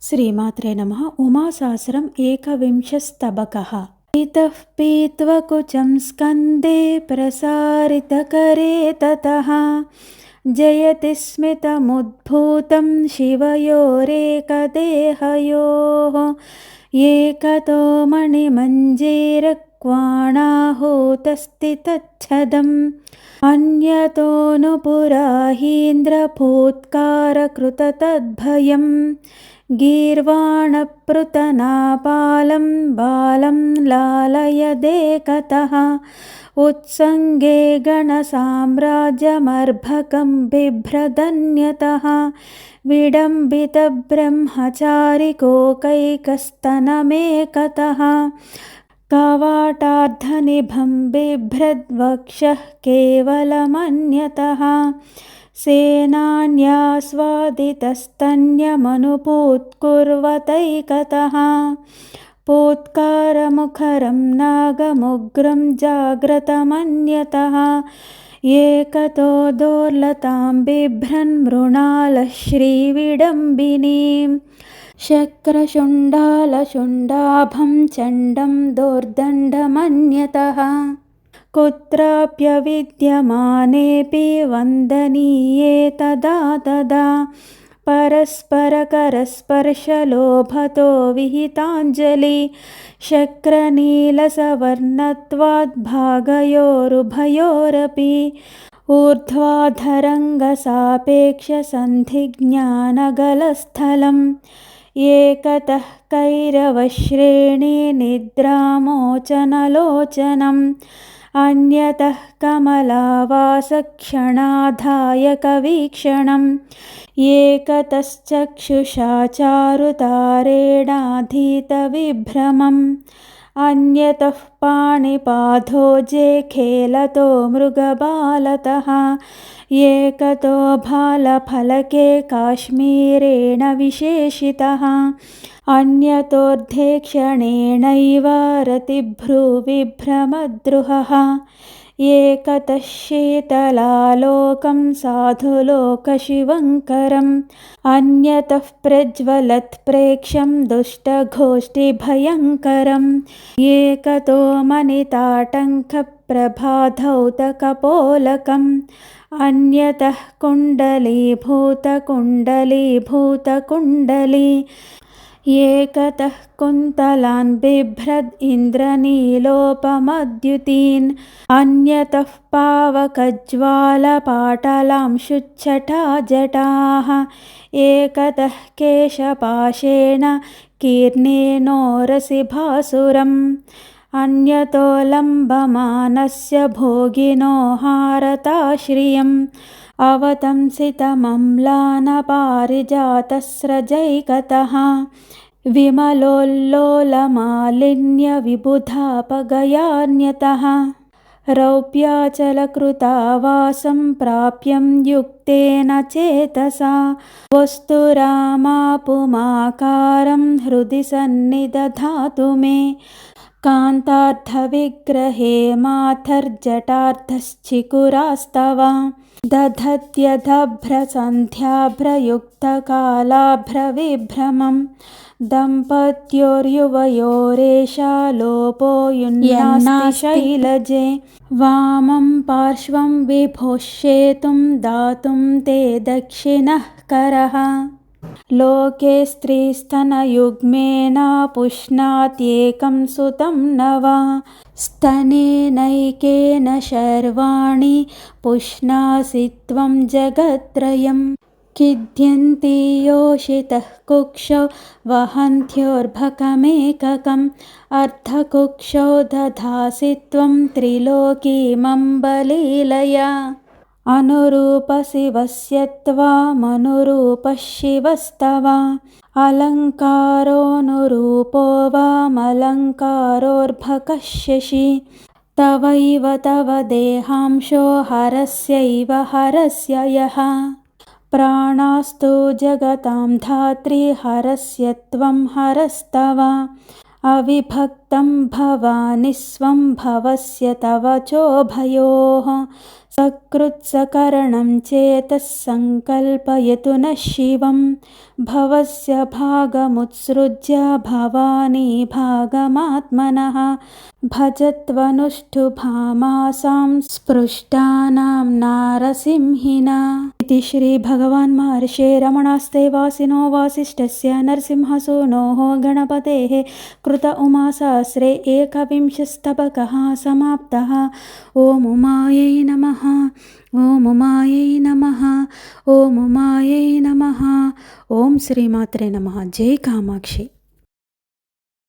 श्रीमात्रे नमः। उमासहस्रम् एकविंशस्तबकः। इतः पीत्वकुचं स्कन्दे प्रसारितकरे ततः जयति स्मितमुद्भूतं शिवयोरेकदेहयोः एकतो मणिमञ्जीरक्वाणाहूतस्ति तच्छदम् अन्यतोऽनुपुराहीन्द्रभूत्कारकृततद्भयम् गीर्वाणपृतनापालं बालं लालयदेकतः उत्सङ्गे गणसाम्राज्यमर्भकं बिभ्रदन्यतः विडम्बितब्रह्मचारिकोकैकस्तनमेकतः कवाटार्धनिभं बिभ्रद्वक्षः केवलमन्यतः सेनान्यास्वादितस्तन्यमनुपूत्कुर्वतैकतः पूत्कारमुखरं नागमुग्रं जाग्रतमन्यतः एकतो दोर्लतां बिभ्रन् मृणालः श्रीविडम्बिनीं शक्रशुण्डालशुण्डाभं चण्डं दोर्दण्डमन्यतः कुत्राप्यविद्यमानेऽपि वन्दनीये तदा तदा परस्परकरस्पर्शलोभतो विहिताञ्जलि शक्रनीलसवर्णत्वाद्भागयोरुभयोरपि ऊर्ध्वाधरङ्गसापेक्षसन्धिज्ञानगलस्थलम् एकतः कैरवश्रेणीनिद्रामोचनलोचनम् अन्यतः कमलावासक्षणाधायकवीक्षणम् एकतश्चक्षुषा चारुतारेणाधीतविभ्रमम् अन्यतः पाणिपादोजे खेलतो मृगबालतः एकतो भालफलके काश्मीरेण विशेषितः अन्यतोऽर्धेक्षणेनैव रतिभ्रुविभ्रमद्रुहः एकतः शीतलालोकं साधुलोकशिवङ्करम् अन्यतः प्रज्वलत्प्रेक्ष्यं दुष्टघोष्टिभयङ्करम् एकतो मणिताटङ्कप्रभाधौतकपोलकम् अन्यतः कुण्डलीभूतकुण्डलीभूतकुण्डली एकतः कुन्तलान् बिभ्रद् इन्द्रनीलोपमद्युतीन् अन्यतः पावकज्वालपाटलां शुच्छटा जटाः एकतः केशपाशेन कीर्णेनोरसिभासुरम् अन्यतो लम्बमानस्य भोगिनो हारताश्रियम् अवतंसितमम्लानपारिजातस्रजैकतः विमलोल्लोलमालिन्यविबुधापगयान्यतः रौप्याचलकृतावासं प्राप्यं युक्तेन चेतसा वस्तुरामापुमाकारं हृदि सन्निदधातु मे कान्तार्थविग्रहे माथर्जटार्थश्चिकुरास्तव दधत्यधभ्रसन्ध्याभ्रयुक्तकालाभ्रविभ्रमं दम्पत्योर्युवयोरेषा लोपो युन्नास्ति शैलजे वामं पार्श्वं विभोष्येतुं दातुं ते दक्षिणः करः लोके स्त्रीस्तनयुग्मेन पुष्णात्येकं सुतं न वा स्तनेनैकेन शर्वाणि पुष्णासि त्वं जगत्त्रयम् खिद्यन्ति योषितः कुक्षौ वहन्त्योर्भकमेककम् अर्धकुक्षौ दधासि त्वं त्रिलोकीमम्बलीलया अनुरूपशिवस्य त्वामनुरूपः शिवस्तव अलङ्कारोऽनुरूपो वामलङ्कारोऽर्भकः शशि तवैव तव देहांशो हरस्यैव हरस्य यः प्राणास्तु जगतां धात्री हरस्य त्वं हरस्तव अविभक्तं भवानि स्वं भवस्य तव चोभयोः सकृत्सकरणं चेतः सङ्कल्पयतु नः शिवं भवस्य भागमुत्सृज्य भवानी भागमात्मनः भजत्वनुष्ठुभामासां स्पृष्टानां नारसिंहिना इति श्रीभगवान् महर्षे रमणास्ते वासिनो वासिष्ठस्य नरसिंहसूनोः गणपतेः कृत उमासहस्रे एकविंशस्तबकः समाप्तः। ॐ उमायै नमः। ॐ उमायै नमः। ॐ उमायै नमः। ॐ श्रीमात्रे नमः। जय कामाक्षी।